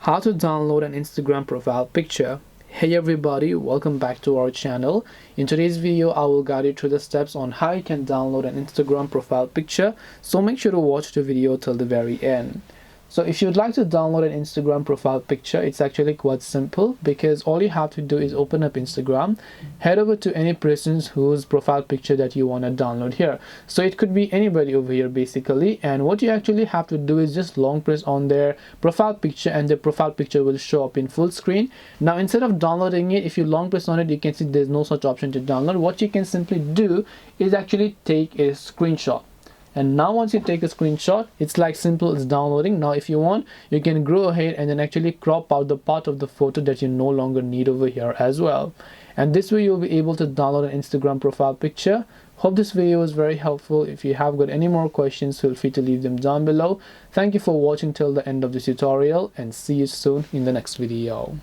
How to download an Instagram profile picture. Hey everybody, welcome back to our channel. In today's video I will guide you through the steps on how you can download an Instagram profile picture, so make sure to watch the video till the very end. So if you'd like to download an Instagram profile picture, it's actually quite simple, because all you have to do is open up Instagram, head over to any person's whose profile picture that you want to download here. So it could be anybody over here basically, and what you actually have to do is just long press on their profile picture and the profile picture will show up in full screen. Now instead of downloading it, if you long press on it, you can see there's no such option to download. What you can simply do is actually take a screenshot. And now once you take a screenshot, it's like simple as downloading. Now if you want, you can go ahead and then actually crop out the part of the photo that you no longer need over here as well. And this way you'll be able to download an Instagram profile picture. Hope this video was very helpful. If you have got any more questions, feel free to leave them down below. Thank you for watching till the end of this tutorial, and see you soon in the next video.